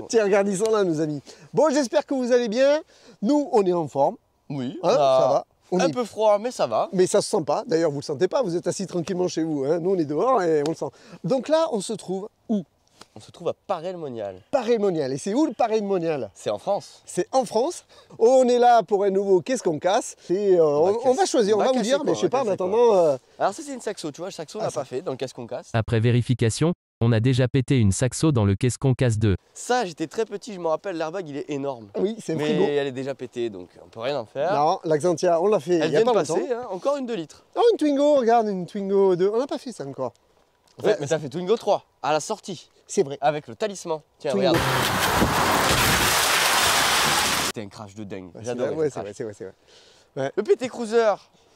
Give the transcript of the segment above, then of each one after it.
Tiens, regarde, ils sont là, nos amis. Bon, j'espère que vous allez bien. Nous, on est en forme. Oui, Hein, ça va. On un est... peu froid, mais ça va. Mais ça se sent pas. D'ailleurs, vous le sentez pas. Vous êtes assis tranquillement chez vous. Hein. Nous, on est dehors et on le sent. Donc là, on se trouve où? On se trouve à Paray-le-Monial. Paray-le-Monial. Et c'est où le Paray-le-Monial? C'est en France. C'est en France. On est là pour un nouveau Qu'est-ce qu'on casse? Et on va choisir, on va vous dire, mais je sais pas, en attendant... Alors ça, c'est une saxo, tu vois, le saxo, on l'a pas fait dans le Qu'est-ce qu'on casse. Après vérification, on a déjà pété une saxo dans le Qu'est-ce qu'on casse 2. Ça, j'étais très petit, je me rappelle, l'airbag, il est énorme. Oui, c'est un mais frigo. elle est déjà pétée, donc on peut rien en faire. Non, l'Axantia, on l'a fait Elle il y a vient pas de longtemps. passer, hein, encore une 2 litres. Oh, une Twingo, regarde, une Twingo 2. On n'a pas fait ça encore. Ouais, mais ça fait Twingo 3, à la sortie, C'est vrai. avec le talisman. Tiens, Twingo. regarde. C'était un crash de dingue, j'adore. Ouais, c'est vrai, c'est vrai, c'est vrai. Le PT Cruiser,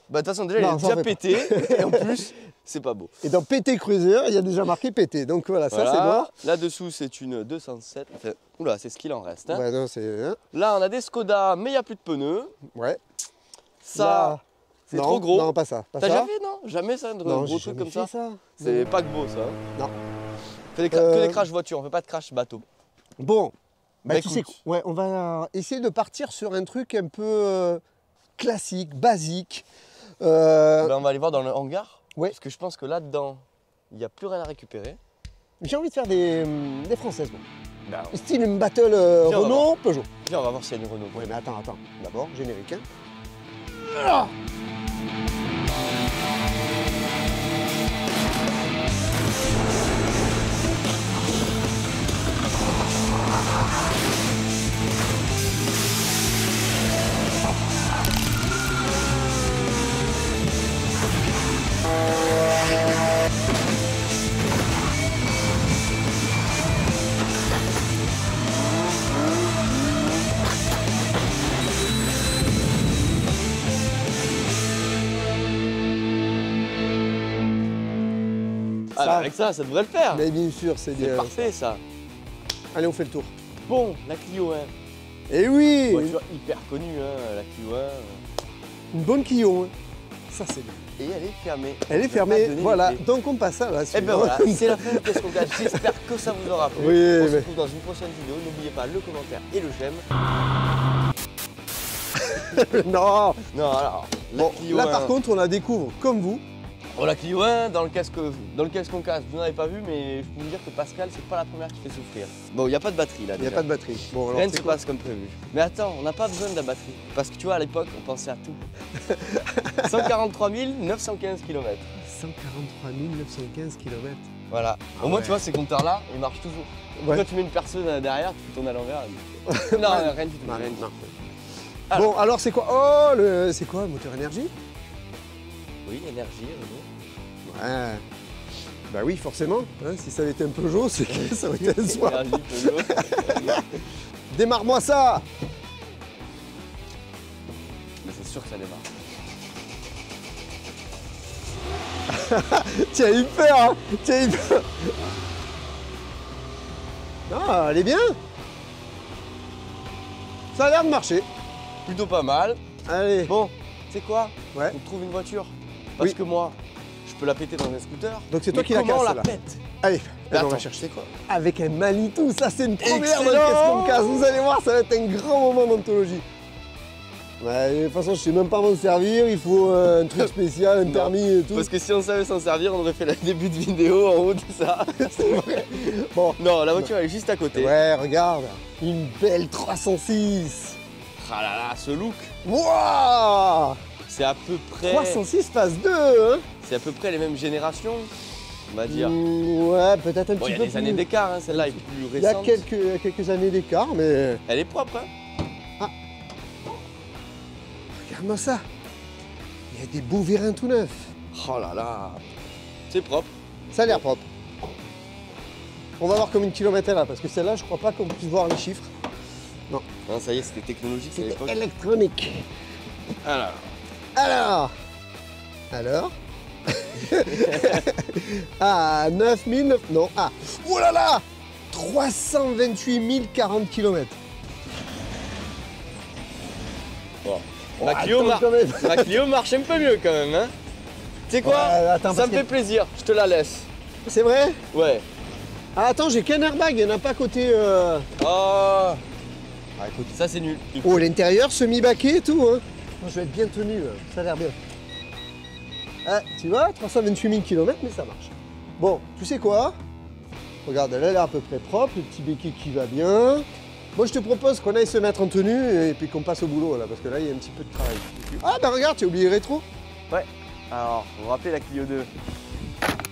bah de toute façon déjà Non, il ça est en déjà fait pété, et en plus, c'est pas beau. Et dans PT Cruiser, il y a déjà marqué PT. Donc voilà, ça c'est bon. Là-dessous, c'est une 207. Enfin, oula, c'est ce qu'il en reste. Hein. Ouais, non, c'est... Hein. Là, on a des Skoda, mais il n'y a plus de pneus. Ouais. Ça, Là, c'est non, trop gros. Non, pas ça. Pas T'as ça. jamais fait, non? Jamais ça, un Non, gros j'ai truc jamais comme fait ça. ça. C'est pas que beau, ça. Non. Que des crash voiture, on fait pas de crash bateau. Bon, bah, Bah, tu sais écoute. quoi, ouais, on va essayer de partir sur un truc un peu classique, basique. Ben, on va aller voir dans le hangar. Ouais. Parce que je pense que là-dedans, il n'y a plus rien à récupérer. J'ai envie de faire des françaises, moi. Ben, Style une battle on va Renault, Peugeot. viens, on va voir s'il y a une Renault. Ouais, mais attends. D'abord, générique. Hein. Ah, avec ça devrait le faire. Mais bien sûr, c'est C'est bien. parfait, ça. Allez, on fait le tour. Bon, la Clio 1. Et oui, Voiture hyper connue, hein, la Clio 1. une bonne Clio. Hein. Ça, c'est bien. Et elle est fermée. Elle est On peut fermée, pas donner voilà. les clés. Donc on passe à la Et suite. ben voilà, c'est la fin de Qu'est-ce qu'on cache. J'espère que ça vous aura plu. Oui, On se mais- retrouve dans une prochaine vidéo. N'oubliez pas le commentaire et le j'aime. Non. Non, alors, la Bon, Clio là 1. par contre, on la découvre comme vous. Bon, la Clio 1, dans le Qu'est-ce qu'on casse, vous n'en avez pas vu, mais je peux vous dire que Pascal, c'est pas la première qui fait souffrir. Bon, il n'y a pas de batterie là. Il n'y a déjà. pas de batterie. Bon, alors, Rien ne c'est se quoi passe comme prévu. Mais attends, on n'a pas besoin de la batterie. Parce que tu vois, à l'époque, on pensait à tout. 143 915 km. 143 915 km. Voilà. Ah Au moins, ouais. tu vois, ces compteurs-là, ils marchent toujours. Ouais. Quand tu mets une personne derrière, tu tournes à l'envers. Non, rien du tout. Non, rien du non. tout. Bon, alors c'est quoi? Oh, c'est quoi, le moteur énergie? Oui, énergie, Renault. Ouais. Bah oui, forcément. Hein, si ça avait été un Peugeot, c'est que ça aurait été un soir. Énergie, Peugeot. Démarre-moi ça! Mais c'est sûr que ça démarre. Tiens, il peur, hein. Tiens, il peur. Non, elle est bien. Ça a l'air de marcher. Plutôt pas mal. Allez. Bon, tu sais quoi? Ouais. On trouve une voiture. Parce Oui. que moi, je peux la péter dans un scooter. Donc c'est toi mais qui la comment casse, on la là. pète? Allez, Mais on va attends, chercher. c'est quoi? Avec un Manitou, ça c'est une première dans Excellent. Qu'est-ce qu'on casse. Vous allez voir, ça va être un grand moment d'anthologie. Ouais, de toute façon, je sais même pas m'en servir. Il faut un truc spécial, un Non. permis et tout. Parce que si on savait s'en servir, on aurait fait le début de vidéo en haut de ça. C'est vrai. Bon, Non, la voiture elle est juste à côté. ouais, regarde. Une belle 306. Ah là là, ce look, Wouah, c'est à peu près. 306 phase 2, hein. C'est à peu près les mêmes générations, on va dire. Ouais, peut-être un Bon, petit il y a peu des plus. années d'écart, hein, celle-là est plus Il y a récente. quelques années d'écart, mais Elle est propre, hein. regarde-moi ça. Il y a des beaux vérins tout neufs. Oh là là, c'est propre. Ça a l'air propre. On va voir combien de kilomètres elle a, parce que celle-là, je crois pas qu'on puisse voir les chiffres. Non, ça y est, c'était technologique à C'était l'époque. électronique. Alors, Alors Ah, 9000... Non, ah. Oh là là 328 040 km. bon. Ma Clio, ma Clio marche un peu mieux quand même, hein. Tu sais quoi? Ouais, attends, ça parce me fait plaisir, je te la laisse. C'est vrai? Ouais. Ah, attends, j'ai qu'un airbag, il n'y en a pas côté... Oh Ah, écoute. Ça c'est nul. Oh, l'intérieur semi-baqué et tout, hein. Moi, je vais être bien tenu, ça a l'air bien. Ah, tu vois, 328 000 km, mais ça marche. Bon, tu sais quoi? Regarde, elle a l'air à peu près propre, le petit béquet qui va bien. Moi, je te propose qu'on aille se mettre en tenue et puis qu'on passe au boulot, là, parce que là, il y a un petit peu de travail. Ah, bah regarde, tu as oublié rétro. Ouais. Alors, vous vous rappelez la Clio 2?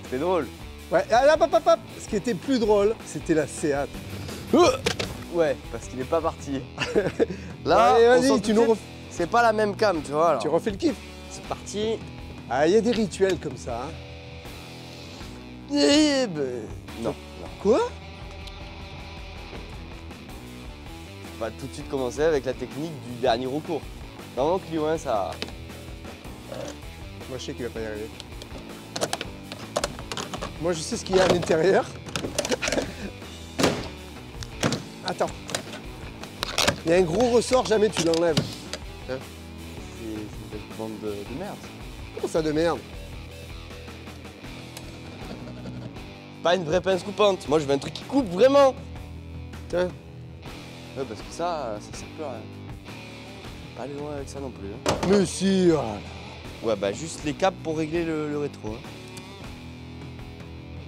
C'était drôle. Ouais, ah, là, hop. Ce qui était plus drôle, c'était la Seat. Ouais, parce qu'il est pas parti. Là, allez, on vas-y, sent tu tout de nous suite, c'est pas la même cam, tu vois. Alors. Tu refais le kiff. C'est parti. Ah, il y a des rituels comme ça, hein. Eh ben, non. Quoi? On va tout de suite commencer avec la technique du dernier recours. Normalement, Clio 1, ça... Moi, je sais qu'il va pas y arriver. Moi, je sais ce qu'il y a à l'intérieur. Attends. Il y a un gros ressort, jamais tu l'enlèves. Hein? C'est une belle bande de merde. Comment ça de merde? Pas une vraie pince coupante. Moi, je veux un truc qui coupe vraiment. Tiens. Ouais, parce que ça sert plus à rien. Pas aller loin avec ça non plus. Hein. Mais si. Oh. Ouais, bah juste les câbles pour régler le rétro. Hein.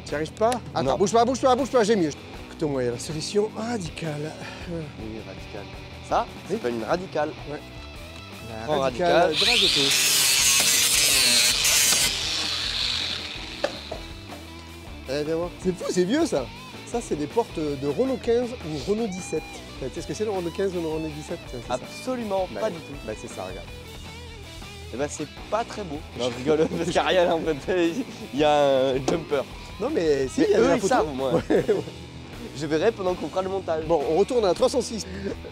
Tu n'y arrives pas? Attends, Non. bouge pas, j'ai mieux. Écoute-moi, il y a la solution radicale. Oui, radicale. Ça, c'est pas une radicale. La Prends radicale radical. Dragotto. Eh, viens voir. C'est fou, c'est vieux ça. Ça, c'est des portes de Renault 15 ou Renault 17. Tu sais ce que c'est le Renault 15 ou le Renault 17? C'est ça. Absolument Bah, pas du tout. Bah, c'est ça, regarde. Et bah, c'est pas très beau. Non, je rigole, parce qu'il n'y a rien en fait. Il y a un jumper. Non, mais si, Mais il y avait eux, la ils photo. savent, moi. Je verrai pendant qu'on fera le montage. Bon, on retourne à 306.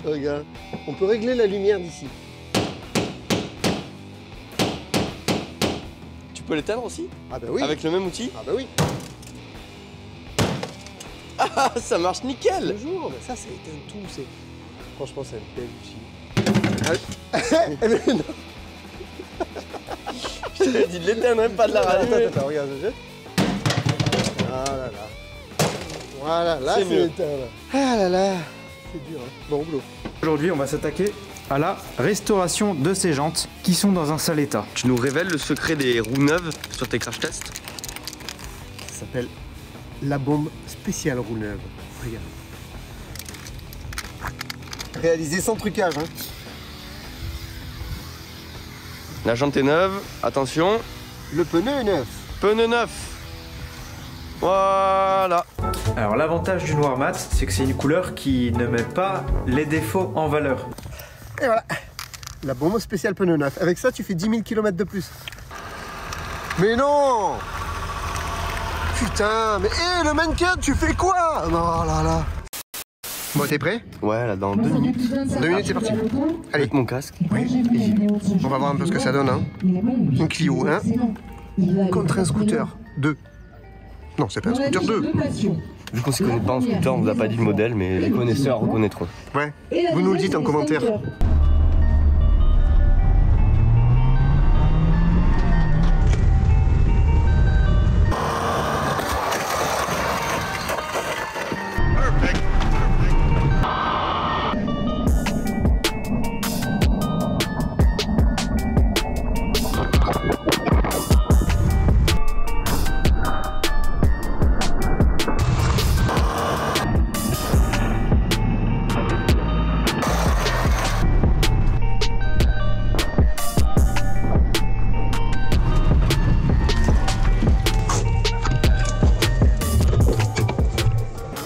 Regarde. On peut régler la lumière d'ici. Tu peux l'éteindre aussi? Ah bah oui. Avec le même outil? Ah bah oui. Ah, ça marche nickel! Toujours. Ça éteint tout. Franchement, c'est un bel outil. Allez. Mais non. Je t'avais dit de l'éteindre, même pas de la rallumer. Attends, regarde, je jette. Ah là là. Voilà, là C'est c'est mieux. éteint. Là. Ah là là. C'est dur, hein. Bon, boulot. Aujourd'hui, on va s'attaquer à la restauration de ces jantes qui sont dans un sale état. Tu nous révèles le secret des roues neuves sur tes crash tests? Ça s'appelle la bombe spéciale roue neuve. Regarde. Réalisé sans trucage, hein. La jante est neuve, attention, Le pneu est neuf. pneu neuf. Voilà. Alors l'avantage du noir mat, c'est que c'est une couleur qui ne met pas les défauts en valeur. Et voilà. La bombe spéciale pneu neuf. Avec ça, tu fais 10 000 km de plus. Mais non! Putain, mais hé, le mannequin, tu fais quoi? Non, là, là. Bon, t'es prêt? Ouais, là, dans 2 minutes. 2 minutes, c'est parti. Allez, Avec mon casque. on va voir un peu ce que ça donne. Hein. Une Clio 1 contre un scooter 2. Non, c'est pas un scooter 2. Vu qu'on s'y connaît pas en scooter, on vous a pas dit le modèle, mais les connaisseurs reconnaîtront. Ouais, vous nous le dites en commentaire.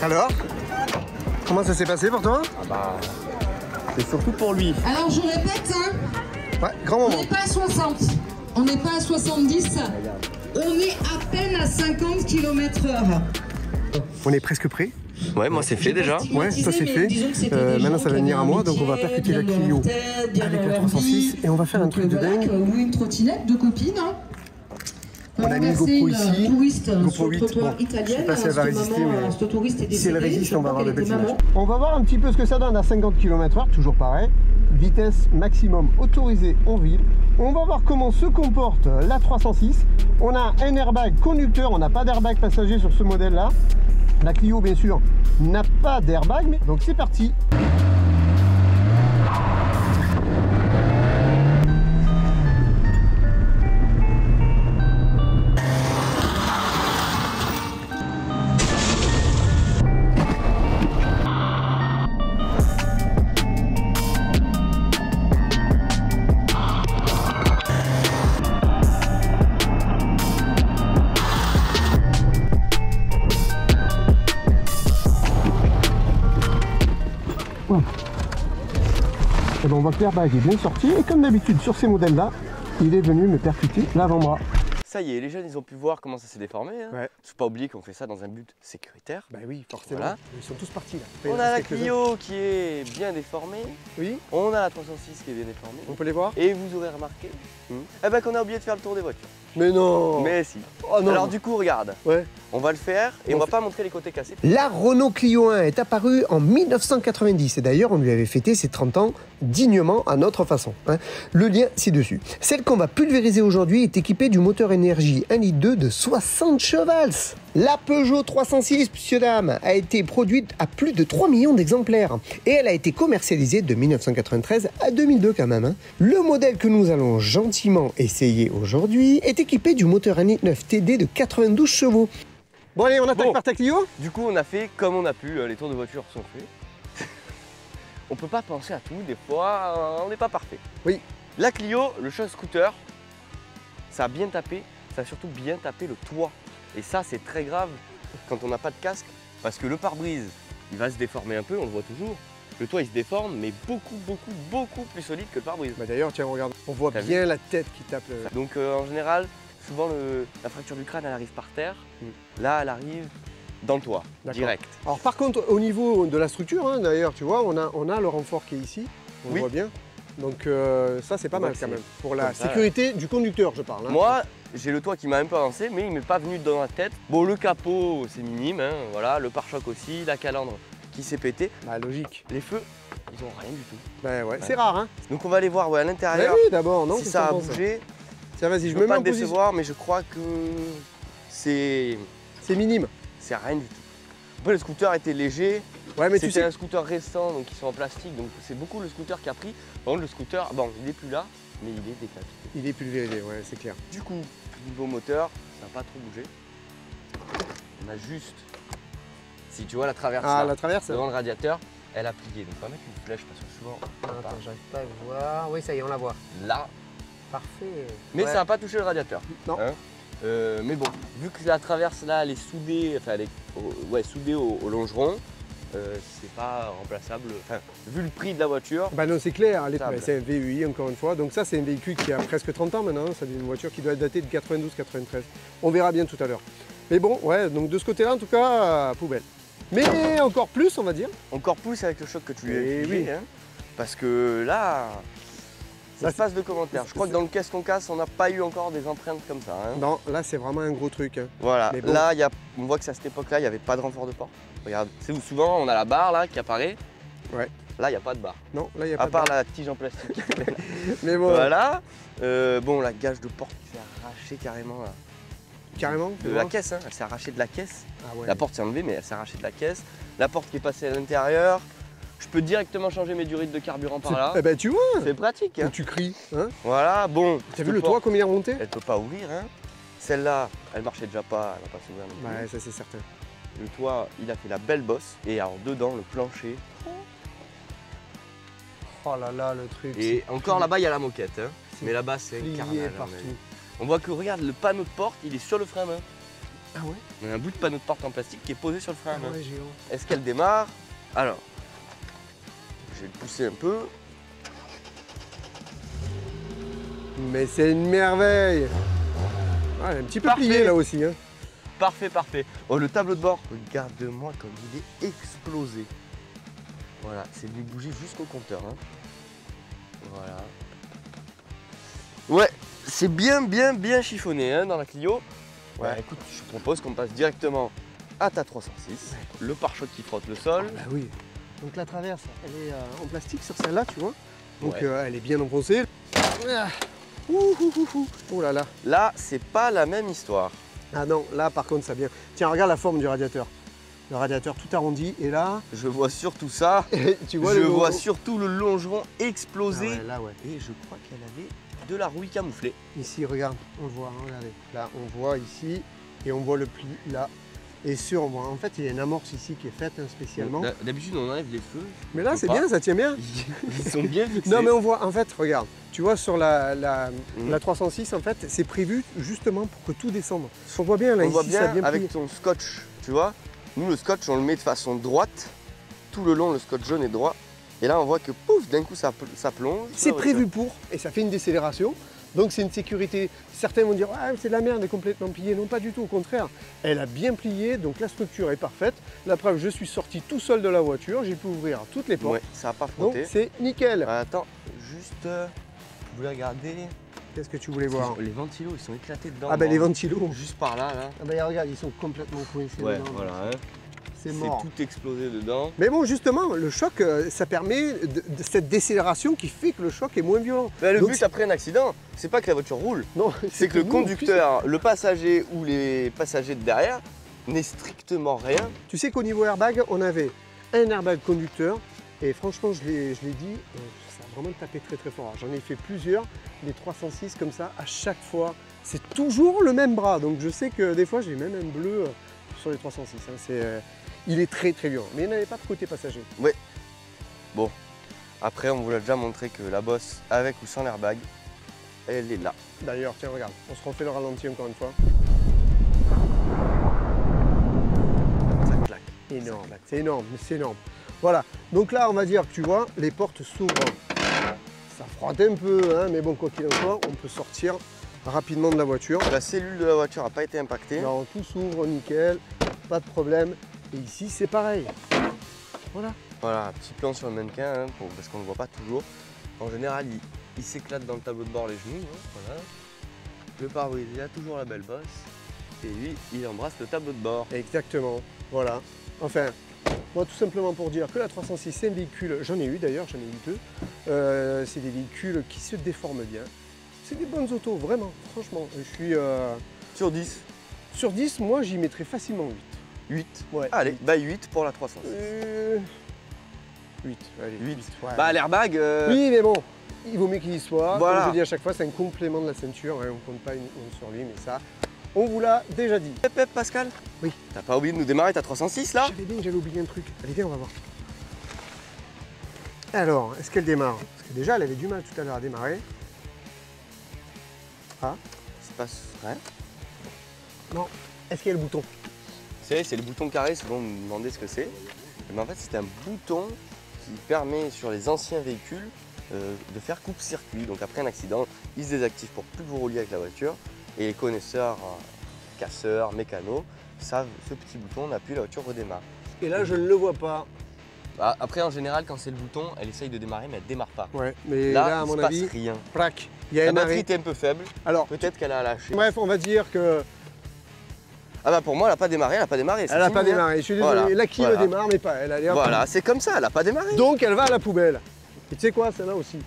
Alors, comment ça s'est passé pour toi? C'est surtout pour lui. Alors je répète, hein, Ouais, grand on moment. n'est pas à 60, on n'est pas à 70, on est à peine à 50 km/h. On est presque prêt. Ouais, moi c'est fait déjà. Ouais, ça c'est fait. Maintenant ça va venir à moi, donc on va percuter la Clio avec la 306 et on va faire un truc de dingue. Ou une trottinette de copine. Hein. On a mis le GoPro ici, Touriste GoPro sur le 8, trottoir bon, je italien. sais pas si elle va résister, mais ce touriste est si elle décédé, résiste, je on va crois avoir de qu'elle belles était images. maman. On va voir un petit peu ce que ça donne à 50 km/h, toujours pareil. Vitesse maximum autorisée en ville. On va voir comment se comporte la 306. On a un airbag conducteur, on n'a pas d'airbag passager sur ce modèle-là. La Clio, bien sûr, n'a pas d'airbag, mais donc c'est parti. Et ben on voit que l'airbag est bien sorti et comme d'habitude sur ces modèles là, il est venu me percuter l'avant-bras. Ça y est, les jeunes ils ont pu voir comment ça s'est déformé. Hein. Ouais. Faut pas oublier qu'on fait ça dans un but sécuritaire. Bah oui, forcément. Voilà. Ils sont tous partis là. On a la Clio qui est bien déformée. Oui, On a la 306 qui est bien déformée. on peut les voir. Et vous aurez remarqué eh ben, qu'on a oublié de faire le tour des voitures. Mais non. Mais si. Oh non. Alors du coup, regarde, Ouais. on va le faire et On on va fait- pas montrer les côtés cassés. La Renault Clio 1 est apparue en 1990 et d'ailleurs on lui avait fêté ses 30 ans dignement à notre façon. Hein. Le lien ci-dessus. Celle qu'on va pulvériser aujourd'hui est équipée du moteur énergie 1,2 litre de 60 chevals. La Peugeot 306, monsieur dame, a été produite à plus de 3 millions d'exemplaires et elle a été commercialisée de 1993 à 2002 quand même. Hein. Le modèle que nous allons gentiment essayer aujourd'hui est équipé du moteur 1,9 litre TD de 92 chevaux. Bon allez, on attaque Bon. par ta Clio. Du coup, on a fait comme on a pu, les tours de voiture sont faits. On peut pas penser à tout, des fois, on n'est pas parfait. Oui. La Clio, le choc scooter, ça a bien tapé, ça a surtout bien tapé le toit. Et ça, c'est très grave quand on n'a pas de casque, parce que le pare-brise, il va se déformer un peu, on le voit toujours. Le toit, il se déforme, mais beaucoup plus solide que le pare-brise. Bah d'ailleurs, tiens, regarde, on voit T'as bien la tête qui tape. Donc en général, souvent la fracture du crâne, elle arrive par terre. Là, elle arrive dans le toit, D'accord. direct. Alors par contre, au niveau de la structure, hein, d'ailleurs, tu vois, on a le renfort qui est ici, on le Oui. voit bien. Donc ça, c'est pas On mal voit quand que même. Pour la comme ça, sécurité du conducteur, je parle. Hein. Moi, j'ai le toit qui m'a un peu avancé, mais il m'est pas venu dans la tête. Bon, le capot, c'est minime, hein, voilà, le pare-choc aussi, la calandre qui s'est pétée. Bah logique. Les feux, ils ont rien du tout. Bah ouais, c'est rare, hein. Donc on va aller voir à Bah l'intérieur oui, d'abord, non si qu'est-ce ça que a t'en penses bougé. Tiens, vas-y, Je je veux me mets pas en te position. décevoir, mais je crois que c'est minime. rien du tout. Après, le scooter était léger. Ouais, mais tu C'était sais. un scooter récent, donc ils sont en plastique, donc c'est beaucoup le scooter qui a pris. Par contre, le scooter, bon, il n'est plus là, mais il est décapité. Il est pulvérisé, ouais, c'est clair. Du coup, niveau moteur, ça n'a pas trop bougé. On a juste, si tu vois la traverse Ah, là, la traverse. devant le radiateur, elle a plié. Donc on va mettre une flèche parce que souvent, on peut pas. j'arrive pas à voir. Oui, ça y est, on la voit. Là, Parfait. mais Ouais. ça n'a pas touché le radiateur. Non. Hein. Mais bon, vu que la traverse là, elle est soudée, enfin, elle est soudée au longeron, c'est pas remplaçable. Enfin, vu le prix de la voiture, Bah non, c'est clair, Stable. c'est un VUI encore une fois. Donc ça, c'est un véhicule qui a presque 30 ans maintenant. C'est une voiture qui doit être datée de 92-93. On verra bien tout à l'heure. Mais bon, ouais, donc de ce côté-là, en tout cas, poubelle. Mais encore plus, on va dire. encore plus avec le choc que tu lui as Eh infligé, oui. hein, parce que là, ça Là, se passe de commentaires. Je crois que dans le caisse qu'on casse, on n'a pas eu encore des empreintes comme ça. Hein. Non, là, c'est vraiment un gros truc. Hein. Voilà, Mais bon. là, on voit que à cette époque-là, il n'y avait pas de renfort de porte. Regarde, c'est où souvent on a la barre là qui apparaît. Ouais. Là, il n'y a pas de barre. Non, là, il n'y a À pas part de... la tige en plastique. Mais bon, Voilà. Bon, la gage de porte qui s'est arrachée carrément là. carrément. De tu la vois. caisse, hein. Elle s'est arrachée de la caisse. Ah ouais. La porte s'est enlevée, mais elle s'est arrachée de la caisse. La porte qui est passée à l'intérieur. Je peux directement changer mes durites de carburant par là. Eh ben, tu vois, C'est pratique. où Hein. tu cries. Hein. Voilà, bon. T'as cette vu le porte, toit, comme il est remonté? Elle peut pas ouvrir. Hein. Celle-là, elle marchait déjà pas, elle va pas s'ouvrir non plus. Ouais, ça, c'est certain. Le toit, il a fait la belle bosse. Et alors dedans, le plancher. Oh là là, le truc. Et encore là-bas, il y a la moquette. Hein. C'est Mais là-bas, c'est un plié carnage. hein, partout. mais on voit que, regarde, le panneau de porte, il est sur le frein à main. Ah ouais? On a un bout de panneau de porte en plastique qui est posé sur le frein à Ah main. ouais, géant. Est-ce qu'elle démarre? Alors, je vais le pousser un peu. Mais c'est une merveille. Ah, un petit peu Parfait. plié là aussi. Hein. Parfait, parfait. Oh, le tableau de bord, regarde-moi comme il est explosé. Voilà, c'est venu bouger jusqu'au compteur. Hein. Voilà. Ouais, c'est bien chiffonné hein, dans la Clio. Ouais, Ouais. écoute, je propose qu'on passe directement à ta 306. Le pare-choc qui frotte le sol. Bah oui. Donc la traverse, elle est en plastique sur celle-là, tu vois. Donc Ouais. elle est bien enfoncée. Ah. Ouh, ouh, ouh, ouh. Oh là là. Là, c'est pas la même histoire. Ah non, là par contre ça vient. Tiens, regarde la forme du radiateur. le radiateur tout arrondi. Et là, Je vois surtout ça. tu vois Je le logo. vois surtout le longeron exploser. Ah ouais, là, ouais. Et je crois qu'elle avait de la rouille camouflée. Ici, regarde, on le voit, hein, regardez. Là, on voit ici et on voit le pli là. Et sur, on voit, en fait, il y a une amorce ici qui est faite hein, spécialement. D'habitude, on enlève les feux. Mais là, Ou c'est pas. bien, ça tient bien. Ils sont bien fixés. Non, mais on voit, en fait, regarde, tu vois, sur la 306, en fait, c'est prévu justement pour que tout descende. On voit bien là, On voit ici, ça a bien bien avec plié. ton scotch, tu vois. Nous, le scotch, on le met de façon droite. Tout le long, le scotch jaune est droit. Et là, on voit que pouf, d'un coup, ça plonge. C'est prévu pour, et ça fait une décélération. Donc c'est une sécurité. Certains vont dire ah c'est de la merde, elle est complètement pliée. Non, pas du tout, au contraire. Elle a bien plié, donc la structure est parfaite. La preuve, je suis sorti tout seul de la voiture, j'ai pu ouvrir toutes les portes. Ouais, ça n'a pas Donc frotté. c'est nickel. Attends, juste, vous voulez regarder Qu'est-ce que tu voulais voir? les ventilos, ils sont éclatés dedans. Ah ben les bon. ventilos. Juste par là, là. Ah ben regarde, ils sont complètement coincés Ouais, dedans. voilà. Hein. C'est C'est mort. tout explosé dedans. Mais bon, justement, le choc, ça permet de cette décélération qui fait que le choc est moins violent. Bah, le Donc, but après un accident, c'est pas que la voiture roule, Non, c'est que le nous, conducteur, le passager ou les passagers de derrière n'aient strictement rien. Tu sais qu'au niveau airbag, on avait un airbag conducteur et franchement, je l'ai dit, ça a vraiment tapé très très fort. J'en ai fait plusieurs, des 306 comme ça, à chaque fois. C'est toujours le même bras, donc je sais que des fois j'ai même un bleu sur les 306. Hein. Il est très très violent, mais il n'avait pas de côté passager. Bon, après on vous l'a déjà montré que la bosse, avec ou sans l'airbag, elle est là. D'ailleurs, tiens, regarde, on se refait le ralenti encore une fois. Ça claque. Énorme, c'est énorme, c'est énorme. Voilà, donc là on va dire que tu vois, les portes s'ouvrent. Ça frotte un peu, hein, mais bon, quoi qu'il en soit, on peut sortir rapidement de la voiture. La cellule de la voiture n'a pas été impactée. Non, tout s'ouvre nickel, pas de problème. Et ici, c'est pareil. Voilà. Voilà, un petit plan sur le mannequin, hein, parce qu'on ne le voit pas toujours. En général, il s'éclate dans le tableau de bord les genoux. Hein, voilà. Le pare-brise, il a toujours la belle bosse. Et lui, il embrasse le tableau de bord. Exactement. Voilà. Enfin, moi, tout simplement pour dire que la 306, c'est un véhicule, j'en ai eu d'ailleurs, j'en ai eu deux. C'est des véhicules qui se déforment bien. C'est des bonnes autos, vraiment, franchement. Je suis Sur 10, sur 10, moi, j'y mettrais facilement 8. 8. Ouais. Allez, bah 8 pour la 306. 8, allez. 8. Ouais. Bah l'airbag, Oui, mais bon, il vaut mieux qu'il y soit. Voilà. Comme je dis à chaque fois, c'est un complément de la ceinture. Hein, on ne compte pas uniquement sur lui, mais ça, on vous l'a déjà dit. Pep, Pascal. Oui. T'as pas oublié de nous démarrer ta 306 là? J'avais oublié un truc. Allez, viens, on va voir. Alors, est-ce qu'elle démarre? Parce que déjà, elle avait du mal tout à l'heure à démarrer. Ah, Il se passe rien. non. Est-ce qu'il y a le bouton? C'est le bouton carré, souvent vous me demandez ce que c'est. Mais en fait, c'est un bouton qui permet sur les anciens véhicules de faire coupe-circuit. Donc après un accident, il se désactive pour plus vous rouler avec la voiture. Et les connaisseurs, casseurs, mécanos, savent ce petit bouton, on appuie, la voiture redémarre. Et là, je ne le vois pas. Bah, après, en général, quand c'est le bouton, elle essaye de démarrer, mais elle démarre pas. Ouais, mais Là, là, à il mon se avis, passe rien. plaque. Il y a La un batterie arrêt. était un peu faible, Alors, peut-être qu'elle a lâché. bref, on va dire que Ah bah pour moi, elle n'a pas démarré, elle n'a pas démarré. c'est elle n'a fini, pas hein. démarré. Je suis désolé. Voilà, Là, qui voilà. le démarre, mais pas elle. Allez, hop. Voilà, c'est comme ça, elle n'a pas démarré. Donc, elle va à la poubelle. Et tu sais quoi, celle-là aussi.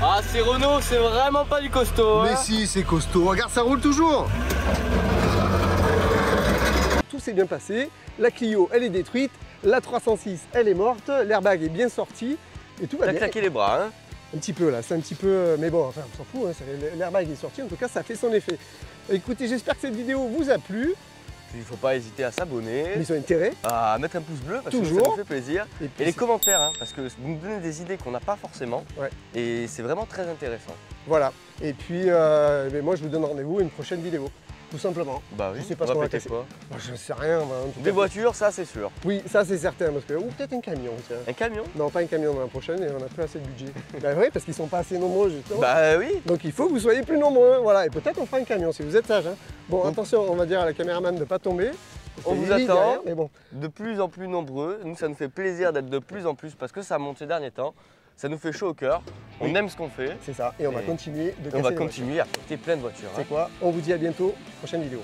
Ah, c'est Renault, c'est vraiment pas du costaud. Mais si, c'est costaud. Regarde, ça roule toujours. Tout s'est bien passé. La Clio, elle est détruite. La 306, elle est morte. L'airbag est bien sorti. Et tout va T'as bien. claqué les bras, hein. Un petit peu là, c'est un petit peu... Mais bon, enfin, on s'en fout. Hein, l'airbag est sorti. En tout cas, ça fait son effet. Écoutez, j'espère que cette vidéo vous a plu. Puis il faut pas hésiter à s'abonner, Ils ont intérêt. à mettre un pouce bleu parce que ça Toujours. nous fait plaisir. Et Et puis, les commentaires, hein, parce que vous nous donnez des idées qu'on n'a pas forcément. Ouais. Et c'est vraiment très intéressant. voilà. Et puis, mais moi, je vous donne rendez-vous à une prochaine vidéo. Tout simplement. Bah oui, Je sais pas on ce qu'on va va péter casser. quoi. Moi, je sais rien. Moi, en tout Des cas. voitures, ça c'est sûr. Oui, ça c'est certain. Parce que... Ou peut-être un camion, tiens. Un camion? Non, pas un camion dans la prochaine, et on n'a plus assez de budget. Bah oui, parce qu'ils sont pas assez nombreux justement. Bah oui. Donc il faut que vous soyez plus nombreux, voilà. Et peut-être on fera un camion si vous êtes sage. Hein. Bon, attention, on va dire à la caméraman de ne pas tomber. On Il y vous a des lits attend. derrière, mais bon, De plus en plus nombreux. Nous, ça nous fait plaisir d'être de plus en plus parce que ça monte ces derniers temps. Ça nous fait chaud au cœur. On aime ce qu'on fait. c'est ça. Et on va Et continuer de On casser va les continuer à porter plein de voitures. voitures. C'est quoi? On vous dit à bientôt, prochaine vidéo.